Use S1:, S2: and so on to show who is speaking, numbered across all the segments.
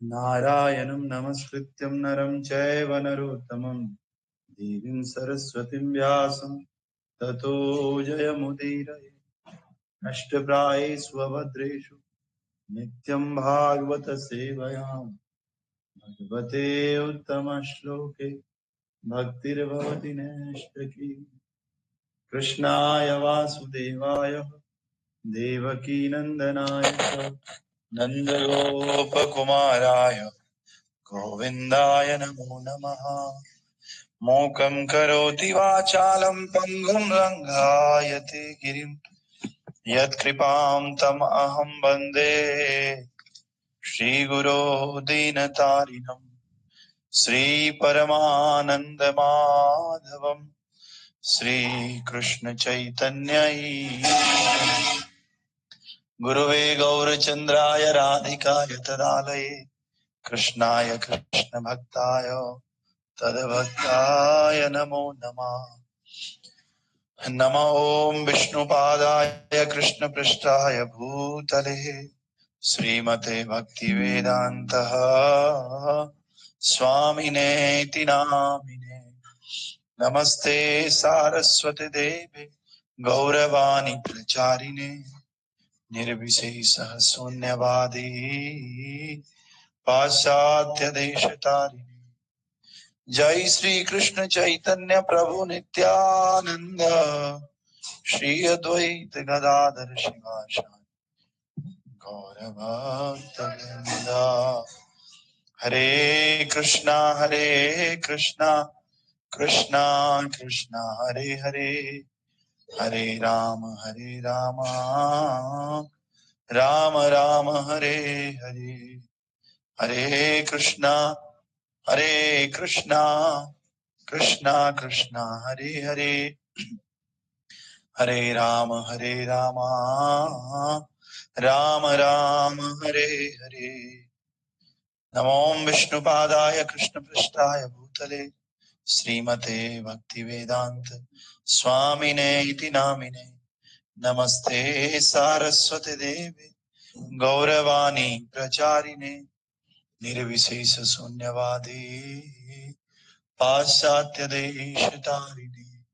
S1: नारायणं नमस्कृत्यं नरं चैव नरोत्तमं देवीं सरस्वतीं व्यासं ततो जयमुदीरये। नष्टप्रायेष्वभद्रेषु नित्यं भागवत सेवयां भगवते उत्तमश्लोके भक्तिर्भवति नैष्ठकी। कृष्णाय वासुदेवाय देवकीनन्दनाय च नन्दगोपकुमाराय गोविन्दाय नमो नमः। मूकं करोति वाचालं पङ्गुं लङ्घयते गिरिं यत्कृपां तम् अहं वन्दे श्रीगुरो दीनतारिणम्। श्रीपरमानन्दमाधवम् श्रीकृष्ण चैतन्य गुरुवे गौरचन्द्राय राधिकाय तदालये कृष्णाय कृष्ण भक्ताय तद्भक्ताय नमो नमः। नमो ॐ विष्णुपादाय कृष्णपृष्ठाय भूतले श्रीमते भक्तिवेदान्तः स्वामिनेति नामिने। नमस्ते सारस्वती देवे गौरवाणी प्रचारिणे निर्विशेषः शून्यवादी पाश्चात्य देशतारिणे। जय श्री कृष्ण चैतन्य प्रभु नित्यानंद श्री अद्वैत गदाधर शिवासादि गौरभक्तवृंद। हरे कृष्णा कृष्णा कृष्णा हरे हरे, हरे राम राम राम हरे हरे। हरे कृष्णा कृष्णा कृष्णा हरे हरे, हरे राम राम राम हरे हरे। नमो विष्णुपादाय कृष्णपृष्ठाय भूतले श्रीमते भक्तिवेदांत स्वामिने इति नामिने। नमस्ते सारस्वती देवे गौरवाणी प्रचारिणे निर्विशेष शून्यवादी पाश्चात्य देशतारिणे।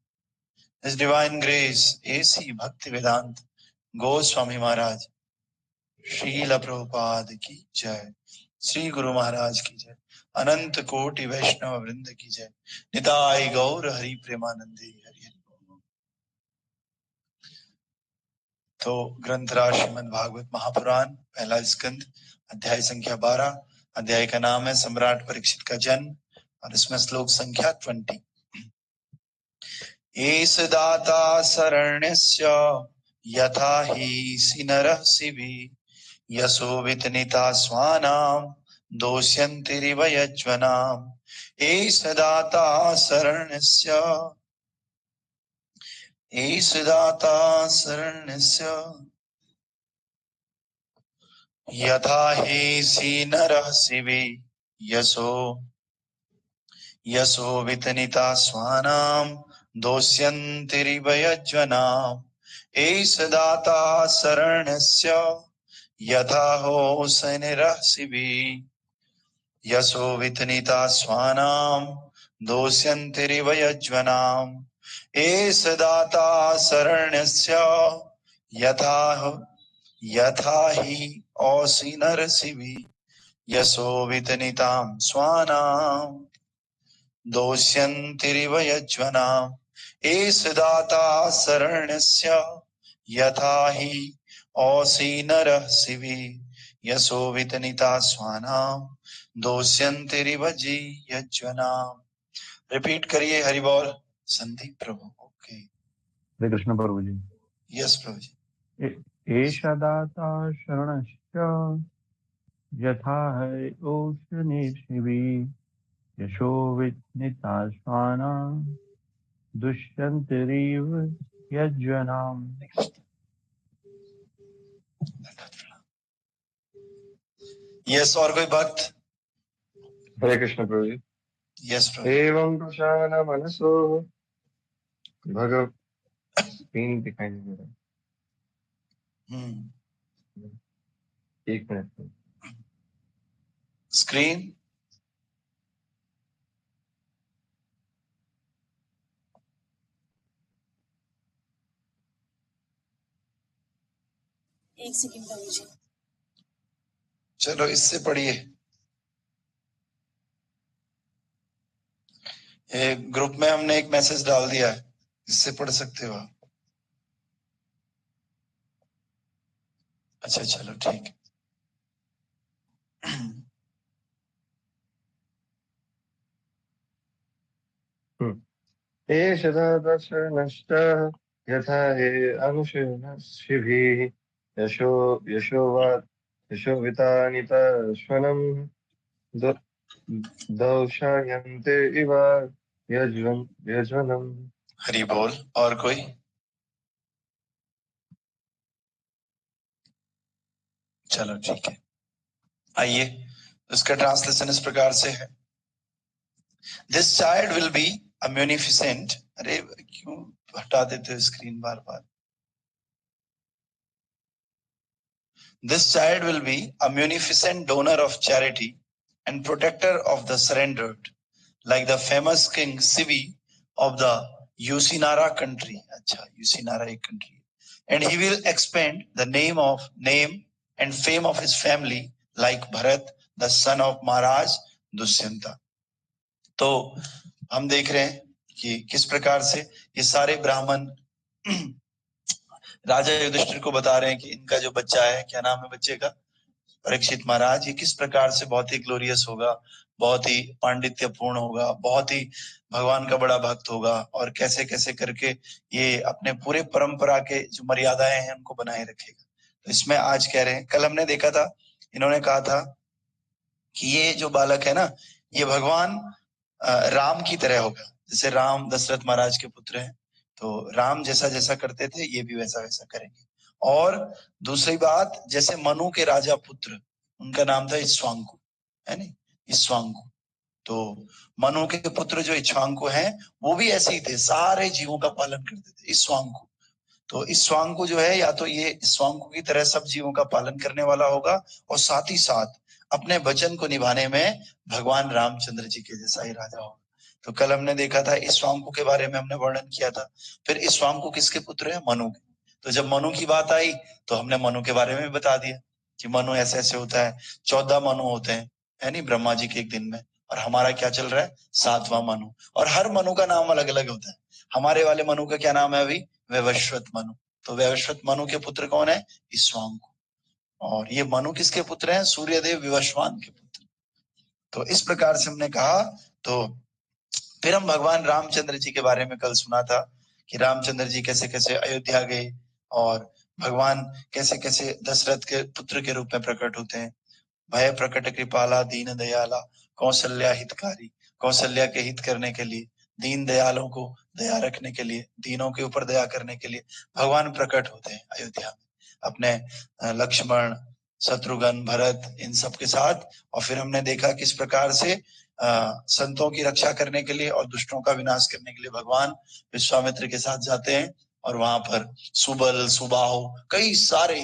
S1: His divine grace AC Bhaktivedanta Goswami Maharaj Srila Prabhupada की जय, श्री गुरु महाराज की जय, अनंत कोटि वैष्णव वृंद की जय, निताई गौर हरि प्रेमानंदे हरि हरि। तो ग्रंथराज श्रीमद् भागवत महापुराण पहला स्कंद अध्याय संख्या 12। अध्याय का नाम है सम्राट परीक्षित का जन्म और इसमें श्लोक संख्या 20। एष दाता शरण्यस्य यथा हि सिनरः शिवी यशो वितनिता स्वानां दोष्यन्तिरिव यज्वनाम्। एष दाता शरण्यस्य यथा हि सिनरः शिवी यशो वितनिता स्वानां दोष्यन्तिरिव यज्वनाम्। एष दाता शरण्यस्य यथा हो सनिरः शिवी यशो वितनिता स्वानां दोष्यन्तिरिव यज्वनाम्। एष दाता शरण्यस्य यथा हि औसिनर्शिवि यशो वितनितां स्वानां दोष्यन्तिरिव यज्वनाम्। एष दाता शरण्यस्य यथा हि औसिनरः शिवी यशो वितनिता स्वानां दोष्यन्तिरिव यज्वनाम्। रिपीट करिए हरि बोल। संदीप प्रभु। ओके।
S2: हरे कृष्ण प्रभु जी।
S1: यस प्रभु जी।
S2: एष दाता शरणश्च यथा है ओषनिर्शिवी यशो विघ्निता स्वानां दुष्यन्तिरिव यज्वनाम्।
S1: यस और कोई भक्त?
S3: हरे कृष्ण प्रभु जी।
S1: यस प्रभु।
S3: एवं रुषान मनसो भगव स्क्रीन दिखाई नहीं दे रहा। एक मिनट।
S1: स्क्रीन
S4: एक सेकंड का मुझे।
S1: चलो इससे पढ़िए, ये ग्रुप में हमने एक मैसेज डाल दिया है, इससे पढ़ सकते हो आप। अच्छा चलो ठीक है।
S3: एष दादर्शनश्च यथा हे अनुशीर्षिभिः यशोवितानितश्वनं दौशायन्ते इव यज्वनम्।
S1: हरि बोल। और कोई? चलो ठीक है। आइए, इसका ट्रांसलेशन इस प्रकार से है। This child will be a munificent. अरे क्यों हटा देते हो स्क्रीन बार बार? This child will be a munificent donor of charity and protector of the surrendered, like the famous king Sivi of the Yusinara country. अच्छा, Yusinara एक country. And he will expand the name and fame of his family like Bharat, the son of Maharaj Dushyanta. तो हम देख रहे हैं कि किस प्रकार से ये सारे ब्राह्मण राजा युधिष्ठिर को बता रहे हैं कि इनका जो बच्चा है, क्या नाम है बच्चे का? परीक्षित महाराज। ये किस प्रकार से बहुत ही ग्लोरियस होगा, बहुत ही पांडित्यपूर्ण होगा, बहुत ही भगवान का बड़ा भक्त होगा, और कैसे कैसे करके ये अपने पूरे परंपरा के जो मर्यादाएं हैं उनको बनाए रखेगा। तो इसमें आज कह रहे हैं, कल हमने देखा था, इन्होंने कहा था कि ये जो बालक है ना, ये भगवान राम की तरह होगा। जैसे राम दशरथ महाराज के पुत्र हैं, तो राम जैसा जैसा करते थे ये भी वैसा वैसा करेंगे। और दूसरी बात, जैसे मनु के राजा पुत्र, उनका नाम था इक्ष्वाकु, है नहीं, इक्ष्वाकु। तो मनु के पुत्र जो इक्ष्वाकु हैं वो भी ऐसे ही थे, सारे जीवों का पालन करते थे, इक्ष्वाकु। तो इक्ष्वाकु जो है, या तो ये इक्ष्वाकु की तरह सब जीवों का पालन करने वाला होगा, और साथ ही साथ अपने वचन को निभाने में भगवान रामचंद्र जी के जैसा ही राजा होगा। तो कल हमने देखा था इक्ष्वाकु के बारे में हमने वर्णन किया था। फिर इक्ष्वाकु किसके पुत्र है? मनु के। तो जब मनु की बात आई तो हमने मनु के बारे में भी बता दिया कि मनु ऐसे ऐसे होता है। 14 मनु होते हैं, है नहीं, ब्रह्मा जी के एक दिन में। और हमारा क्या चल रहा है? 7वां मनु। और हर मनु का नाम अलग अलग होता है। हमारे वाले मनु का क्या नाम है अभी? वैवस्वत मनु। तो वैवस्वत मनु के पुत्र कौन है? इक्ष्वाकु। और ये मनु किसके पुत्र हैं? सूर्यदेव विवस्वान के पुत्र। तो इस प्रकार से हमने कहा। तो फिर हम भगवान रामचंद्र जी के बारे में कल सुना था कि रामचंद्र जी कैसे कैसे अयोध्या गए, और भगवान कैसे कैसे दशरथ के पुत्र के रूप में प्रकट होते हैं। भय प्रकट कृपाला दीन दयाला कौशल्या हितकारी। कौशल्या के हित करने के लिए, दीन दयालों को दया रखने के लिए, दीनों के ऊपर दया करने के लिए भगवान प्रकट होते हैं अयोध्या में अपने लक्ष्मण, शत्रुघ्न, भरत, इन सब के साथ। और फिर हमने देखा किस प्रकार से संतों की रक्षा करने के लिए और दुष्टों का विनाश करने के लिए भगवान विश्वामित्र के साथ जाते हैं, और वहां पर सुबल सुबाहु कई सारे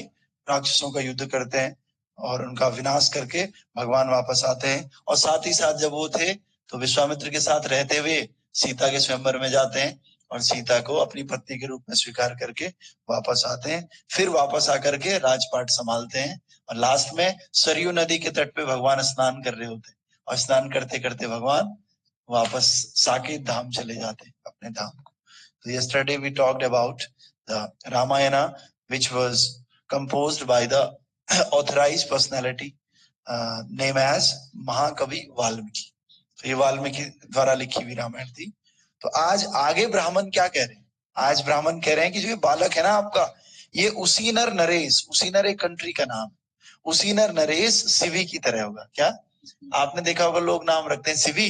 S1: राक्षसों का युद्ध करते हैं, और उनका विनाश करके भगवान वापस आते हैं। और साथ ही साथ जब वो थे तो विश्वामित्र के साथ रहते हुए सीता के स्वयंवर में जाते हैं, और सीता को अपनी पत्नी के रूप में स्वीकार करके वापस आते हैं। फिर वापस आकर के राजपाट संभालते हैं, और लास्ट में सरयू नदी के तट पे भगवान स्नान कर रहे होते हैं, और स्नान करते करते भगवान वापस साकेत धाम चले जाते हैं, अपने धाम को। तो yesterday we talked about the Ramayana, which was composed by the authorized personality named as महाकवि वाल्मीकि। तो ये वाल्मीकि द्वारा लिखी हुई रामायण थी। तो आज आगे ब्राह्मण क्या कह रहे हैं? आज ब्राह्मण कह रहे हैं कि जो ये बालक है ना आपका, ये उसीनर नरेश, उसीनर एक कंट्री का नाम, उसीनर नरेश सिवी की तरह होगा। क्या आपने देखा होगा लोग नाम रखते हैं सिवी,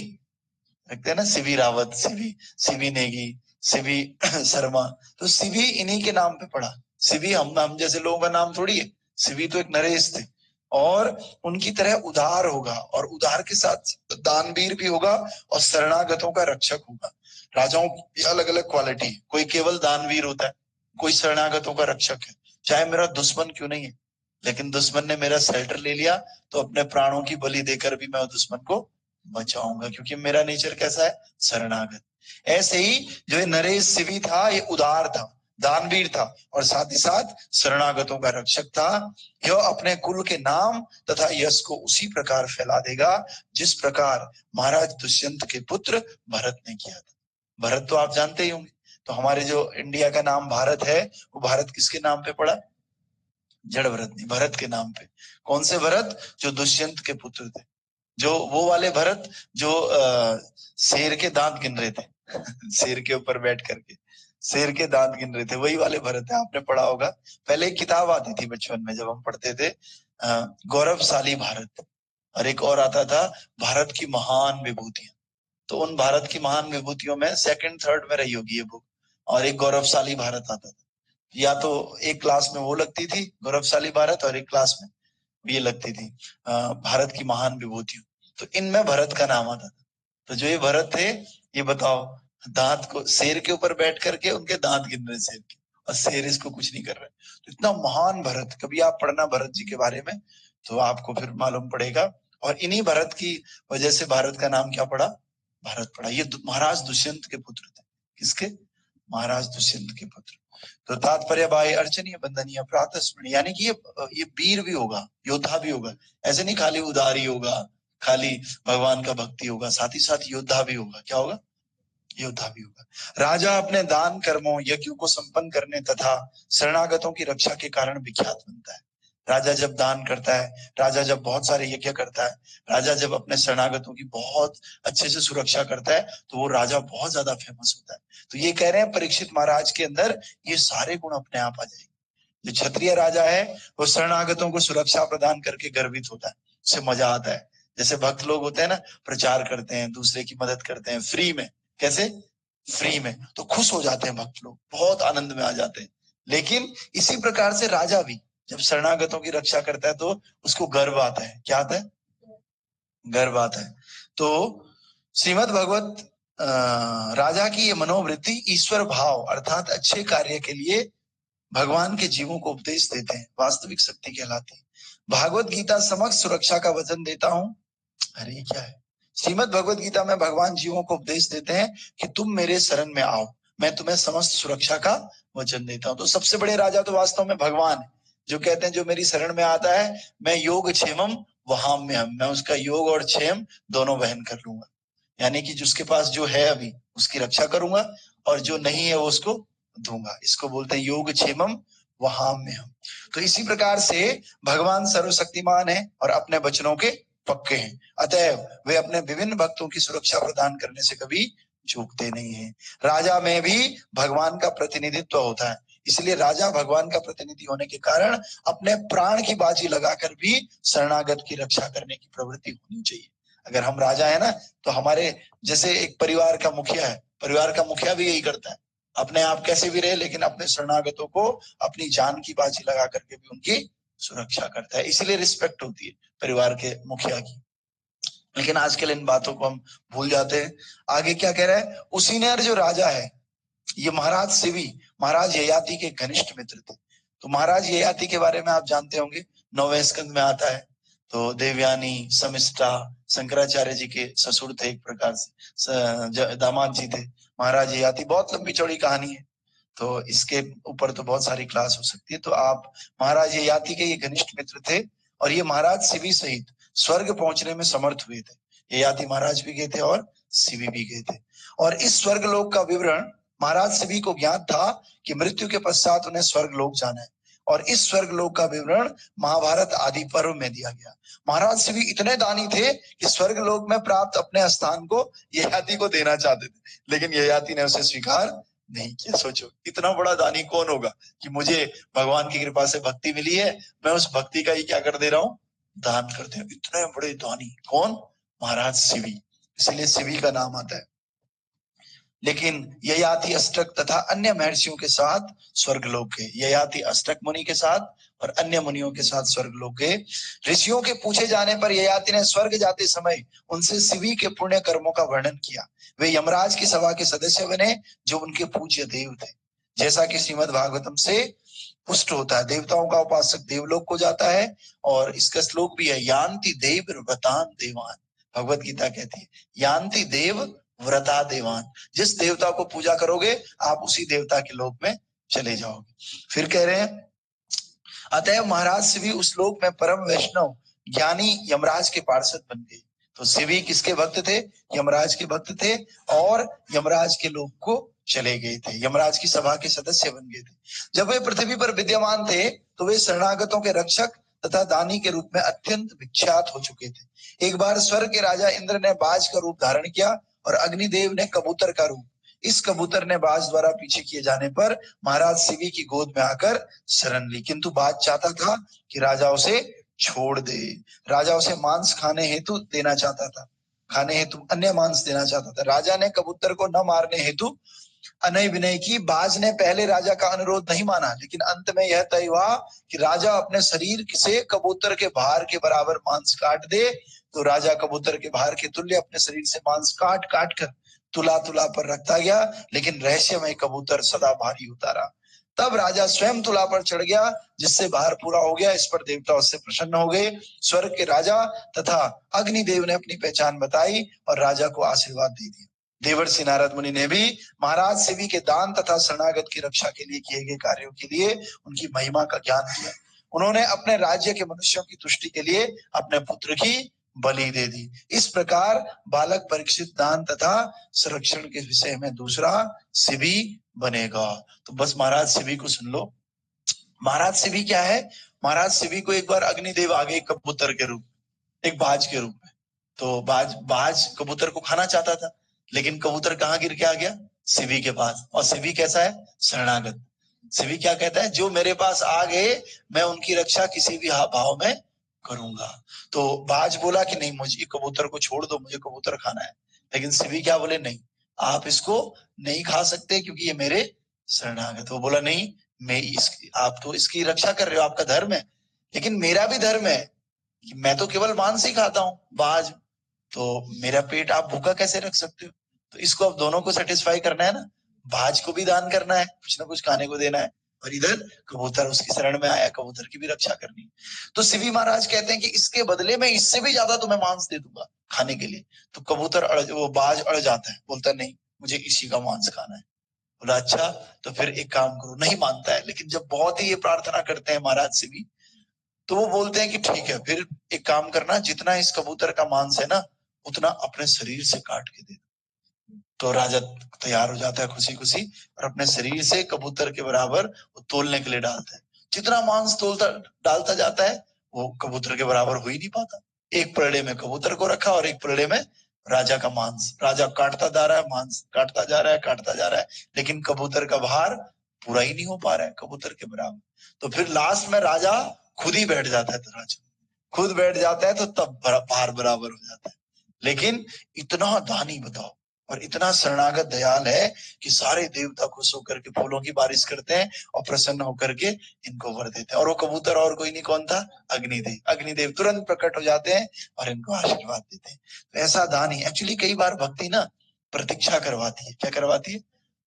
S1: रखते हैं ना, सिवी रावत, सिवी नेगी, सिवी शर्मा। तो सिवी इन्हीं के नाम पे पड़ा। सिवी हम जैसे लोगों का नाम थोड़ी है। सिवी तो एक नरेश थे, और उनकी तरह उदार होगा, और उदार के साथ दानवीर भी होगा, और शरणागतों का रक्षक होगा। राजाओं की अलग अलग क्वालिटी है, कोई केवल दानवीर होता है, कोई शरणागतों का रक्षक है, चाहे मेरा दुश्मन क्यों नहीं है। लेकिन दुश्मन ने मेरा शेल्टर ले लिया तो अपने प्राणों की बलि देकर भी मैं दुश्मन को बचाऊंगा, क्योंकि मेरा नेचर कैसा है, शरणागत। ऐसे ही जो ये नरेश शिवी था, ये उदार था, दानवीर था, और साथ ही साथ शरणागतों का रक्षक था। यह अपने कुल के नाम तथा यश को उसी प्रकार फैला देगा जिस प्रकार महाराज दुष्यंत के पुत्र भरत ने किया था। भरत तो आप जानते ही होंगे। तो हमारे जो इंडिया का नाम भारत है, वो भारत किसके नाम पे पड़ा? जड़ भरत नहीं, भरत के नाम पे। कौन से भरत? जो दुष्यंत के पुत्र थे, जो वो वाले भरत जो शेर के दांत गिन रहे थे शेर के ऊपर बैठ करके शेर के दांत गिन रहे थे, वही वाले भरत है। आपने पढ़ा होगा, पहले एक किताब आती थी बचपन में जब हम पढ़ते थे, गौरवशाली भारत, और एक और आता था भारत की महान विभूतियां। तो उन भारत की महान विभूतियों में सेकंड थर्ड में रही होगी ये बुक, और एक गौरवशाली भारत आता था। या तो एक क्लास में वो लगती थी गौरवशाली भारत, और एक क्लास में ये लगती थी भारत की महान विभूतियों। तो इनमें भरत का नाम आता था। तो जो ये भरत थे, ये बताओ, दांत को शेर के ऊपर बैठ करके उनके दांत गिन रहे शेर के, और शेर इसको कुछ नहीं कर रहा है। तो इतना महान भरत, कभी आप पढ़ना भरत जी के बारे में तो आपको फिर मालूम पड़ेगा। और इन्हीं भरत की वजह से भारत का नाम क्या पड़ा? भारत पड़ा। ये महाराज दुष्यंत के पुत्र थे। किसके? महाराज दुष्यंत के पुत्र। तो तात्पर्य भाई अर्चनीय बंदनीय प्रातः स्मरणीय, यानी कि ये वीर भी होगा, योद्धा भी होगा। ऐसे नहीं खाली उदारी होगा, खाली भगवान का भक्ति होगा, साथ ही साथ योद्धा भी होगा। क्या होगा? योद्धा भी होगा। राजा अपने दान कर्मों यज्ञों को संपन्न करने तथा शरणागतों की रक्षा के कारण विख्यात बनता है। राजा जब दान करता है, राजा जब बहुत सारे यज्ञ करता है, राजा जब अपने शरणागतों की बहुत अच्छे से सुरक्षा करता है, तो वो राजा बहुत ज्यादा फेमस होता है। तो ये कह रहे हैं परीक्षित महाराज के अंदर ये सारे गुण अपने आप आ जाएंगे। जो क्षत्रिय राजा है वो शरणागतों को सुरक्षा प्रदान करके गर्वित होता है, उससे मजा आता है। जैसे भक्त लोग होते हैं ना, प्रचार करते हैं, दूसरे की मदद करते हैं फ्री में। कैसे? फ्री में, तो खुश हो जाते हैं भक्त लोग, बहुत आनंद में आ जाते हैं। लेकिन इसी प्रकार से राजा भी जब शरणागतों की रक्षा करता है तो उसको गर्व आता है। क्या आता है? गर्व आता है। तो श्रीमद् भगवत राजा की ये मनोवृत्ति ईश्वर भाव अर्थात अच्छे कार्य के लिए भगवान के जीवों को उपदेश देते हैं, वास्तविक शक्ति कहलाती है। भागवत गीता समक्ष सुरक्षा का वचन देता हूं। अरे क्या है? श्रीमद् भगवत गीता में भगवान जीवों को उपदेश देते हैं कि तुम मेरे शरण में आओ, मैं तुम्हें समस्त सुरक्षा का वचन देता हूं। तो सबसे बड़े राजा तो वास्तव में भगवान है, जो कहते हैं जो मेरी शरण में आता है मैं योग क्षेमम वहां में हम, मैं उसका योग और क्षेम दोनों वहन कर लूंगा। यानी कि जिसके पास जो है अभी उसकी रक्षा करूंगा, और जो नहीं है वो उसको दूंगा। इसको बोलते हैं योग क्षेमम वहां में हम। तो इसी प्रकार से भगवान सर्वशक्तिमान है और अपने वचनों के पक्के हैं, अतएव वे अपने विभिन्न भक्तों की सुरक्षा प्रदान करने से कभी चूकते नहीं हैं। राजा में भी भगवान का प्रतिनिधित्व होता है, इसलिए राजा भगवान का प्रतिनिधि होने के कारण अपने प्राण की बाजी लगाकर भी शरणागत की रक्षा करने की प्रवृत्ति होनी चाहिए। अगर हम राजा है ना, तो हमारे जैसे एक परिवार का मुखिया है, परिवार का मुखिया भी यही करता है, अपने आप कैसे भी रहे लेकिन अपने शरणागतों को अपनी जान की बाजी लगा करके भी उनकी सुरक्षा करता है। इसीलिए रिस्पेक्ट होती है परिवार के मुखिया की। लेकिन आजकल इन बातों को हम भूल जाते हैं। आगे क्या कह रहा है? उसी ने जो राजा है, ये महाराज शिवी महाराज ययाति के घनिष्ठ मित्र थे। तो महाराज ययाति के बारे में आप जानते होंगे, 9वें स्कंद में आता है। तो देवयानी समिष्टा शंकराचार्य जी के ससुर थे, एक प्रकार से दामाद जी थे महाराज ययाति। बहुत लंबी चौड़ी कहानी है, तो इसके ऊपर तो बहुत सारी क्लास हो सकती है। तो आप महाराज ययाति के ये घनिष्ठ मित्र थे, और ये महाराज शिवी सहित स्वर्ग पहुंचने में समर्थ हुए थे। ययाति महाराज भी गए थे और शिवी भी गए थे। और इस स्वर्ग लोक का विवरण महाराज शिवी को ज्ञात था कि मृत्यु के पश्चात उन्हें स्वर्ग लोक जाना है, और इस स्वर्ग लोक का विवरण महाभारत आदि पर्व में दिया गया। महाराज शिवी इतने दानी थे कि स्वर्ग लोक में प्राप्त अपने स्थान को ययाति को देना चाहते थे, लेकिन ययाति ने उसे स्वीकार नहीं किया। सोचो इतना बड़ा दानी कौन होगा कि मुझे भगवान की कृपा से भक्ति मिली है, मैं उस भक्ति का ही क्या कर दे रहा हूं? दान करते हैं। इतने बड़े दानी कौन? महाराज शिवी, इसलिए शिवी का नाम आता है। लेकिन ययाति अष्टक तथा अन्य महर्षियों के साथ स्वर्गलोक गए। ययाति अष्टक मुनि के साथ और अन्य मुनियों के साथ स्वर्गलोक गए। ऋषियों के पूछे जाने पर ययाति ने स्वर्ग जाते समय उनसे शिवी के पुण्य कर्मों का वर्णन किया। वे यमराज की सभा के सदस्य बने जो उनके पूज्य देव थे। जैसा कि श्रीमद् भागवतम से पुष्ट होता है। देवताओं का उपासक देवलोक को जाता है, और इसका श्लोक भी है, यान्ति देव व्रतान देवान। भगवत गीता कहती है यान्ति देव व्रता देवान, जिस देवता को पूजा करोगे आप उसी देवता के लोक में चले जाओगे। फिर कह रहे हैं, अतएव महाराज शिवी उस लोक में परम वैष्णव ज्ञानी यमराज के पार्षद बन गए। तो शिवी किसके भक्त थे? यमराज के भक्त थे, और यमराज के लोक को चले गए थे, यमराज की सभा के सदस्य बन गए थे। जब वे पृथ्वी पर विद्यमान थे तो वे शरणागतों के रक्षक तथा दानी के रूप में अत्यंत विख्यात हो चुके थे। एक बार स्वर्ग के राजा इंद्र ने बाज का रूप धारण किया और अग्निदेव ने कबूतर का रूप। इस कबूतर ने बाज द्वारा पीछे किए जाने पर महाराज शिवी की गोद में आकर शरण ली, किंतु बाज चाहता था कि राजा उसे छोड़ दे। राजा उसे मांस खाने हेतु देना चाहता था, खाने हेतु अन्य मांस देना चाहता था। राजा ने कबूतर को न मारने हेतु अनय विनय की। बाज ने पहले राजा का अनुरोध नहीं माना, लेकिन अंत में यह तय हुआ कि राजा अपने शरीर से कबूतर के भार के बराबर मांस काट दे। तो राजा कबूतर के भार के तुल्य अपने शरीर से मांस काट काट कर तुला तुला पर रखता गया, लेकिन रहस्यमय कबूतर सदा भारी होता रहा। तब राजा स्वयं तुला पर चढ़ गया, जिससे भार पूरा हो गया। इस पर देवता उससे प्रसन्न हो गए। स्वर्ग के राजा तथा अग्निदेव ने अपनी पहचान बताई और राजा को आशीर्वाद दे दिया। देवर्षि नारद मुनि ने भी महाराज शिवी के दान तथा शरणागत की रक्षा के लिए किए गए कार्यों के लिए उनकी महिमा का ज्ञान दिया। उन्होंने अपने राज्य के मनुष्यों की तुष्टि के लिए अपने पुत्र की बलि दे दी। इस प्रकार बालक परीक्षित दान तथा संरक्षण के विषय में दूसरा शिवी बनेगा। तो बस महाराज शिवी को सुन लो। महाराज शिवी क्या है? महाराज शिवी को एक बार अग्निदेव आ गए कबूतर के रूप, एक बाज के रूप में। तो बाज कबूतर को खाना चाहता था, लेकिन कबूतर कहाँ गिर के आ गया? शिवी के पास। और शिवी कैसा है? शरणागत। शिवी क्या कहता है? जो मेरे पास आ गए मैं उनकी रक्षा किसी भी भाव में करूंगा। तो बाज बोला कि नहीं, मुझे कबूतर को छोड़ दो, मुझे कबूतर खाना है। लेकिन शिवी क्या बोले? नहीं, आप इसको नहीं खा सकते क्योंकि ये मेरे शरणागत। वो बोला नहीं, आप तो इसकी रक्षा कर रहे हो, आपका धर्म है, लेकिन मेरा भी धर्म है कि मैं तो केवल मांस ही खाता हूँ बाज, तो मेरा पेट आप भूखा कैसे रख सकते हो? तो इसको अब दोनों को सेटिस्फाई करना है ना, बाज को भी दान करना है, कुछ ना कुछ खाने को देना है, और इधर कबूतर उसकी शरण में आया, कबूतर की भी रक्षा करनी। तो शिवी महाराज कहते हैं कि इसके बदले में इससे भी ज्यादा तुम्हें मांस दे दूंगा खाने के लिए। तो कबूतर वो बाज अड़ जाता है, बोलता नहीं मुझे इसी का मांस खाना है। बोला अच्छा तो फिर एक काम करो। नहीं मानता है, लेकिन जब बहुत ही ये प्रार्थना करते हैं महाराज शिवी, तो वो बोलते हैं कि ठीक है, फिर एक काम करना, जितना इस कबूतर का मांस है ना उतना अपने शरीर से काट के दे दो। तो राजा तैयार हो जाता है खुशी खुशी, और अपने शरीर से कबूतर के बराबर वो तोलने के लिए डालता है। जितना मांस तोलता डालता जाता है वो कबूतर के बराबर हो ही नहीं पाता। एक पलड़े में कबूतर को रखा और एक पलड़े में राजा का मांस। राजा काटता जा रहा है, मांस काटता जा रहा है, काटता जा रहा है, लेकिन कबूतर का भार पूरा ही नहीं हो पा रहा है कबूतर के बराबर। तो फिर लास्ट में राजा खुद ही बैठ जाता है, तो राजा खुद बैठ जाता है, तो तब भार बराबर हो जाता है। लेकिन इतना दानी बताओ, और इतना शरणागत दयाल है कि सारे देवता खुश होकर के फूलों की बारिश करते हैं और प्रसन्न होकर के इनको वर देते हैं। और वो कबूतर और कोई नहीं, कौन था? अग्निदेव। अग्निदेव तुरंत प्रकट हो जाते हैं और इनको आशीर्वाद देते हैं। तो ऐसा दानी एक्चुअली कई बार भक्ति ना प्रतीक्षा करवाती है। क्या करवाती है?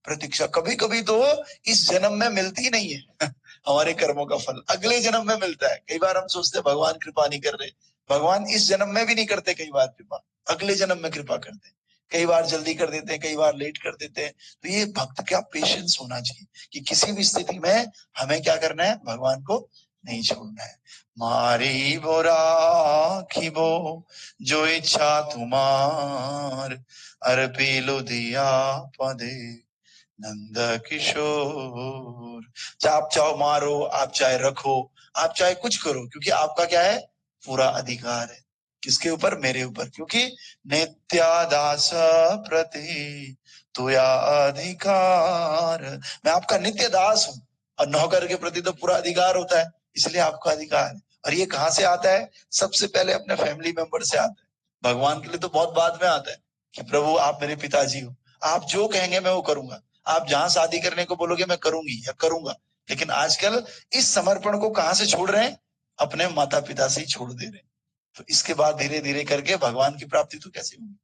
S1: प्रतीक्षा। कभी कभी तो इस जन्म में मिलती ही नहीं है हमारे कर्मों का फल अगले जन्म में मिलता है। कई बार हम सोचते हैं भगवान कृपा नहीं कर रहे, भगवान इस जन्म में भी नहीं करते, कई बार कृपा अगले जन्म में कृपा करते हैं। कई बार जल्दी कर देते हैं, कई बार लेट कर देते हैं। तो ये भक्त का पेशेंस होना चाहिए कि किसी भी स्थिति में हमें क्या करना है? भगवान को नहीं छोड़ना है। मारी बोरा खिबो जो इच्छा तुम्हार, अर्पिलो दिया पदे नंद किशोर। चाहे आप चाहो मारो, आप चाहे रखो, आप चाहे कुछ करो, क्योंकि आपका क्या है? पूरा अधिकार है। किसके ऊपर? मेरे ऊपर। क्योंकि नित्यादास प्रति तुया अधिकार, मैं आपका नित्य दास हूं, और नौकर के प्रति तो पूरा अधिकार होता है, इसलिए आपका अधिकार है। और ये कहां से आता है? सबसे पहले अपने फैमिली मेंबर से आता है। भगवान के लिए तो बहुत बाद में आता है कि प्रभु आप मेरे पिताजी हो, आप जो कहेंगे मैं वो करूंगा, आप जहां शादी करने को बोलोगे मैं करूंगी या करूंगा। लेकिन आजकल इस समर्पण को कहां से छोड़ रहे हैं? अपने माता पिता से ही छोड़ दे रहे हैं। तो इसके बाद धीरे धीरे करके भगवान की प्राप्ति तो कैसे होगी?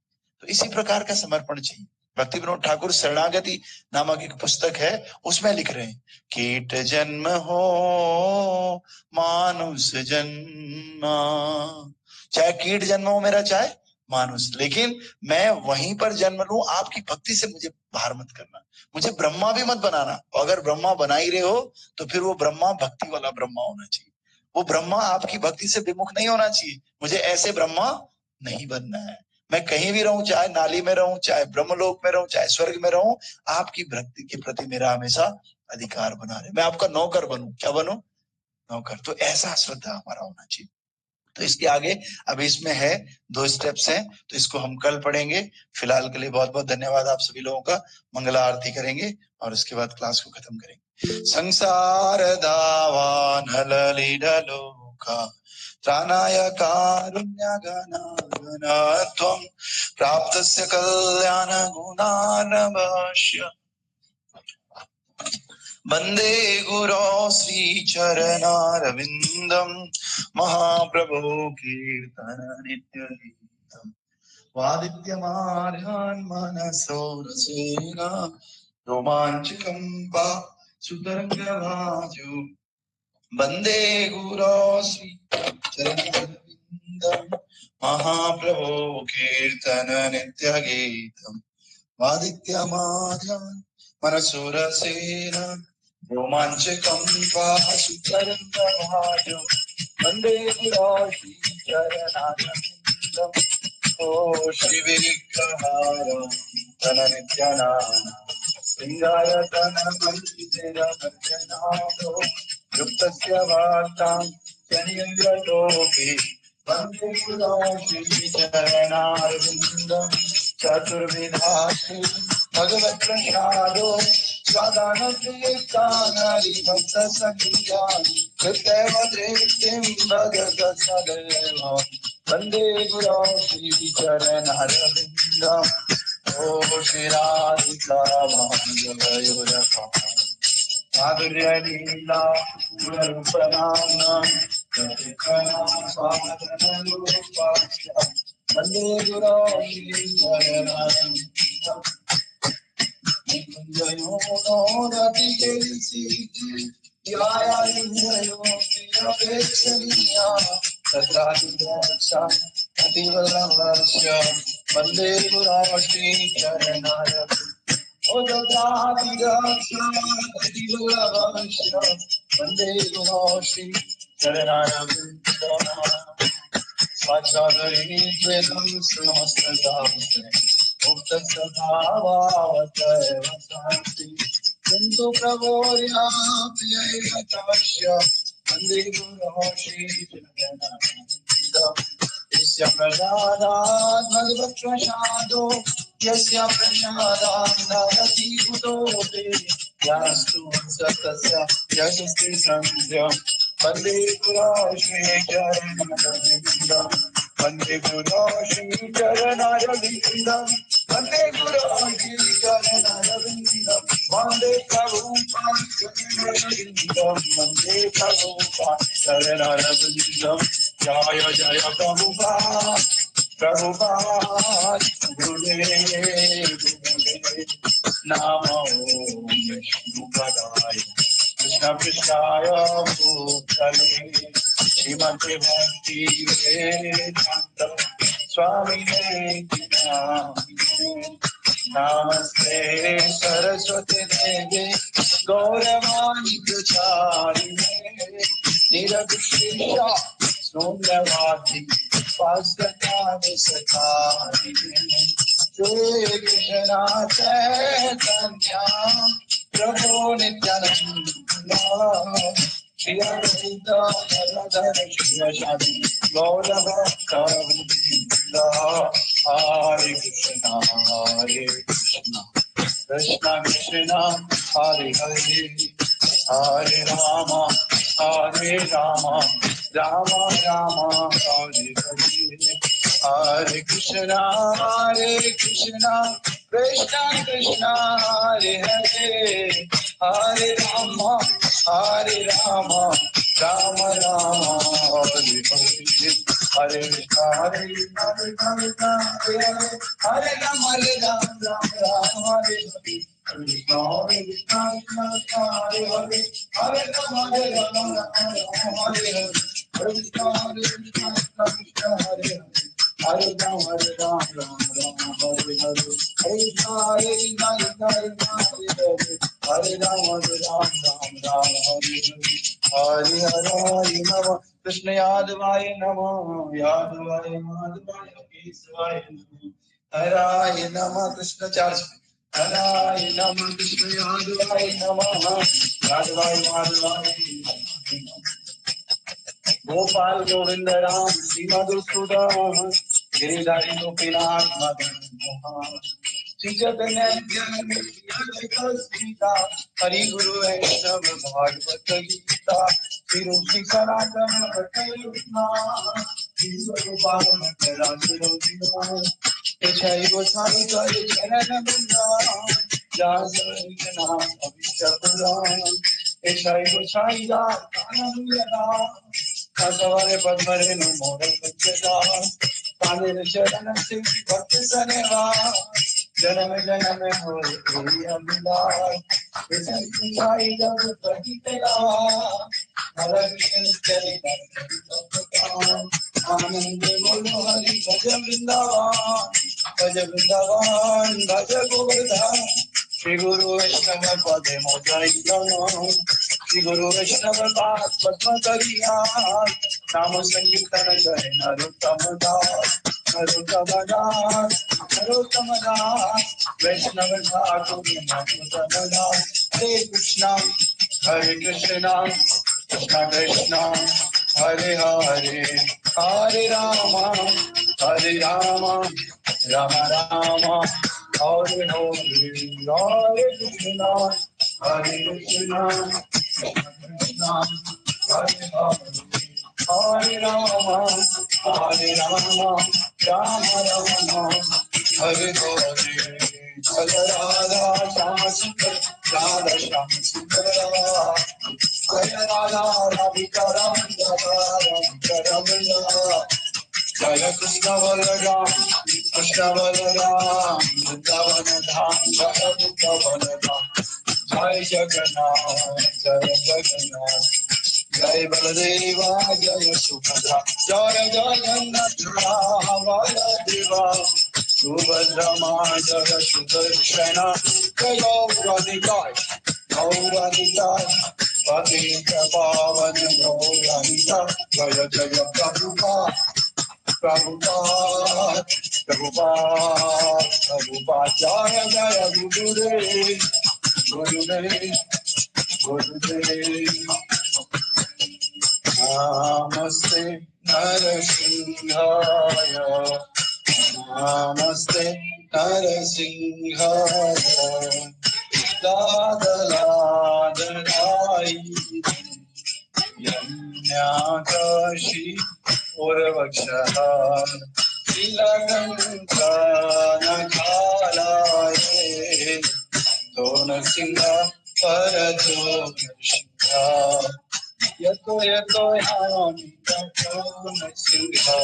S1: तो इसी प्रकार का समर्पण चाहिए। भक्ति विनोद ठाकुर शरणागति नामक एक पुस्तक है, उसमें लिख रहे हैं, कीट जन्म हो मानुष जन्म, चाहे कीट जन्म हो मेरा, चाहे मानुष, लेकिन मैं वहीं पर जन्म लूं, आपकी भक्ति से मुझे बाहर मत करना, मुझे ब्रह्मा भी मत बनाना। और अगर ब्रह्मा बना ही रहे हो तो फिर वो ब्रह्मा भक्ति वाला ब्रह्मा होना चाहिए, वो ब्रह्मा आपकी भक्ति से विमुख नहीं होना चाहिए। मुझे ऐसे ब्रह्मा नहीं बनना है। मैं कहीं भी रहूं, चाहे नाली में रहूं, चाहे ब्रह्मलोक में रहूं, चाहे स्वर्ग में रहूं, आपकी भक्ति के प्रति मेरा हमेशा अधिकार बना रहे, मैं आपका नौकर बनूं। क्या बनूं? नौकर। तो ऐसा श्रद्धा हमारा होना चाहिए। तो इसके आगे अब इसमें है 2 स्टेप्स हैं, तो इसको हम कल पढ़ेंगे। फिलहाल के लिए बहुत बहुत धन्यवाद आप सभी लोगों का। मंगला आरती करेंगे और उसके बाद क्लास को खत्म करेंगे। संसार दावा नललिडलोका त्राणाय कारुण्य गणागणत्वं प्राप्तस्य कल्याण गुणार्णवस्य वंदे गुरो श्री चरणारविंदम महाप्रभो कीर्तन नित्य गीतम वादित्यमार्यान् मनसो रसेन रोमांचकंपा सुतरंगवाजो वंदे गुरो श्री चरणारविंदम महाप्रभो कीर्तन नित्य गीतम वादित्यमार्यान् मनसो रसेन रोमांचकंपा सुतरंगवाजो वंदे गुरो श्री चरणारविंदम ओ श्री विग्रहारं तन नित्यानंद सिंहाय तन मंदिर मध्यनाथो युक्तस्य वार्तां शनियंगतोऽपि वन्दे गुरो श्री चरणारविन्दं चतुर्विधास्ति भगवत् प्रसादो स्वादानतीर्थानरिभक्तसंख्यान् कृत्यैव दृष्टिं भगत सदैव वन्दे गुरो श्री चरणारविन्दम् ओ श्री राधिका माधवयोरपा माधुर्य लीला गुणरूपनाम्नां स्वादनरूपाख्या वन्दे गुरो श्री चरणारविन्दम् जयो नोदतिकेसि ध्यायालिङ्गयो प्रियपेक्षणीया तत्रातिद्रक्षा अतिवल्लभस्य वन्दे गुरो श्री चरणारविन्दम् ओ तत्रातिद्रक्षा अतिवल्लभस्य वन्दे गुरो श्री चरणारविन्दम् स्वाध्यायी द्वेदं समस्तदास्ते मुक्त स्वभावावतैव शान्ति किन्तु प्रभोर्या प्रियैकतवश्य वन्दे गुरो श्री चरणारविन्दम् यस्य प्रसादात् भगवत्प्रसादो यस्य प्रसादात् भवति कुतोऽपि यास्तु सतस्य यशस्ति सन्ध्यम् वन्दे गुरो श्री चरणारविन्दम् वन्दे गुरो श्री चरणारविन्दम् वन्दे गुरो श्री चरणारविन्दम् वन्दे प्रभुपाद चरणारविन्दम् वन्दे प्रभुपाद चरणारविन्दम् जय जय प्रभुपाद प्रभुपाद गुरुदेव नमो विष्णुपदाय कृष्ण कृष्णाय भूतले श्रीमते भक्ति वेदांत स्वामिने नमस्ते सरस्वती देवे गौरवाणी प्रचारिणे निरविशेषा शून्यवादी वासनानि सखारिणे श्री कृष्ण चैतन्य प्रभु नित्यानंद श्री अद्वैत गदाधर शिवासादि गौरभक्तवृंद हरे Krishna Krishna Krishna Hare Hare Hare Ram Ram Ram Hare Hare Hare Krishna Krishna Krishna Hare Hare Hare Ram Ram Ram Hare Hare Hare Krishna, Hare Krishna, Krishna Krishna, Hare Hare, Hare Ram, Hare Ram, Ram Ram, Hare Hare. Hare Krishna, Hare Krishna, Krishna Krishna, Hare Hare, Hare Ram, Hare Ram, Ram Ram, Hare Hare. Hare Krishna, Hare Krishna, Krishna Krishna, Hare Hare, Hare Ram, Hare Ram, Ram Ram, Hare Hare. Hare Krishna, Hare Krishna, Krishna Krishna, Hare Hare, Hare Ram, Hare Ram, Ram Ram, Hare Hare. Hare Hare Namo Krishna Yadavaya Namo Yadavaya Madhavaya Kesavaya Namo Hare Namo Krishna Charge Hare Namo Krishna Yadavaya Namo Yadavaya Madhavaya Gopal Govinda Ram Sri Madhusudan Giridhari Gopinath Madan Mohan Sri Chaitanya Gita Hari Guru Vaishnava Bhagavad Gita Sri Rupi Sanatana Bhattayurna Sri Gopal Mandala Sirojina Echai Goswami Kari Charana Brinda Jazarikana Abhishtapuran Echai Goswami Dana Kasavare Padmare Namore Pachada Kanir Charan Singh Bhakti Saneva Janam Janam Hore Kuri Abhilal Echai Sai Jab Pratitela Hare Krishna Anand Bolo Hari Bhaja Vrindavan Bhaja Vrindavan Bhaja Govardhan Shri Guru Vaishnava Pade Modaikam Shri Guru Vaishnava Bhat Padma Kariyat Namo Sankirtana Jai Narottama Das Narottama Das Narottama Das Vaishnava Thakur Narottama Das Hare Krishna Hare Krishna Krishna Krishna Hare Hare Hare Rama Hare Rama Rama Rama Hare Hare Hare Krishna Hare Krishna Krishna Hare Hare Hare Rama Hare Rama Rama Rama Hare Hare Jaya Radha Shama Sundar Radha Shama Sundar Jaya Radha Radhika Ramya Radhika Ramya Jaya Krishna Balaram Krishna Balaram Vrindavan Dham Jaya Vrindavan Dham Jai Jagannath Jai Jagannath Jai Baladeva Jai Subhadra Jai Jagannath Baladeva Subhadra Jaya Sudarshana Jaya Radhikai Radhikai Radhika Pavan Radhika Jaya Jaya Prabhupada Prabhupada Prabhupada Prabhupada Jaya Jaya Gurudev Gurudev Gurudev Namaste Narasimhaya Namaste Narasimhaya Dada Dada Dai Yamyakashi Urvaksha Tilaganta Nakalaye Dona Singha Parato Singha Yato Yato Yami Dona Singha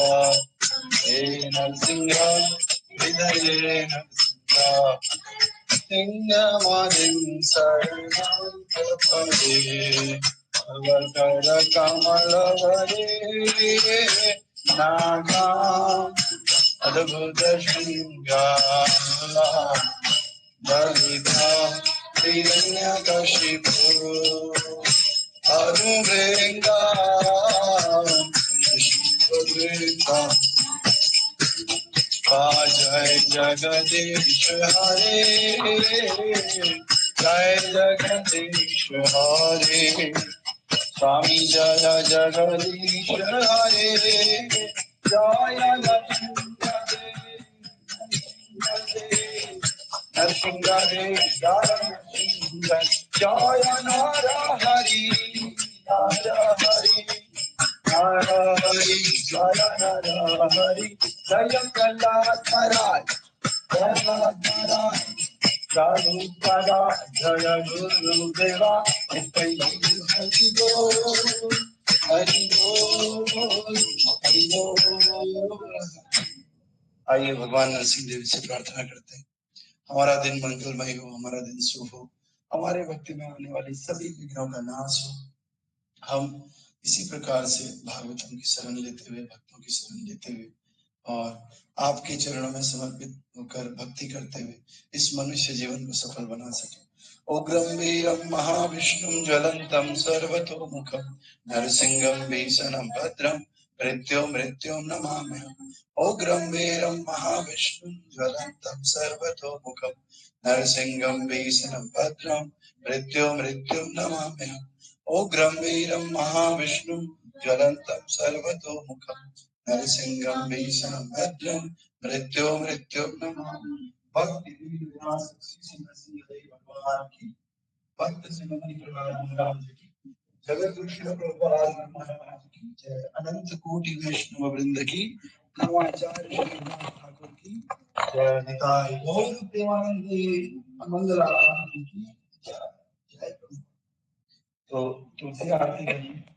S1: Ena Singha Vidaye Singha Singamadin Saranam Kapade Avakara Kamalavare Naga Adabhuta Shringala Dalita Hiranyakashipu Aruvrenga Vishwadrita Jai Jagadish Hare Jai Jagadish Hare Swami Jaya Jagadish Hare Jaya Narsingadev Jaya Jaya Nara Hari Nara Hari Nara Hari Jaya Nara Hari Jaya Prahlad Maharaj Prahlad Maharaj Prabhupada Jaya Guru Deva Nitai Hari Guru Hari बोल, हरि बोल। आइए भगवान नरसिंह देव से प्रार्थना करते हैं, हमारा दिन मंगलमय हो, हमारा दिन शुभ हो, हमारे भक्ति में आने वाली सभी विघ्नों का नाश हो। हम इसी प्रकार से भागवतों की शरण लेते हुए, भक्तों की शरण लेते हुए और आपके चरणों में समर्पित होकर भक्ति करते हुए इस मनुष्य जीवन को सफल बना सके। उग्रं वीरं महाविष्णुं ज्वलंतं सर्वतोमुखं नरसिंहं भीषणं भद्रं मृत्युं नमाम्यहम्। उग्रं वीरं महाविष्णुं ज्वलंतं सर्वतोमुखं नरसिंहं भीषणं भद्रं मृत्युं नमाम्यहम्। उग्रं वीरं महाविष्णुं ज्वलंतं सर्वतोमुखं नरसिंहं भीषणं भद्रं मृत्युं नमामि। भक्ति विलास श्री नरसिंहदेव भगवान की, भक्त श्रीमती प्रहलाद महाराज की, जगत गुरु श्रील प्रभुपाद महाराज की जय, अनंत कोटि वैष्णव वृंद की, नवाचार्य श्री रघुनाथ ठाकुर की जय, निताय गौर प्रेमानंदे मंगलाकांत की जय। जय प्रभु। तो तुलसी आरती करिए।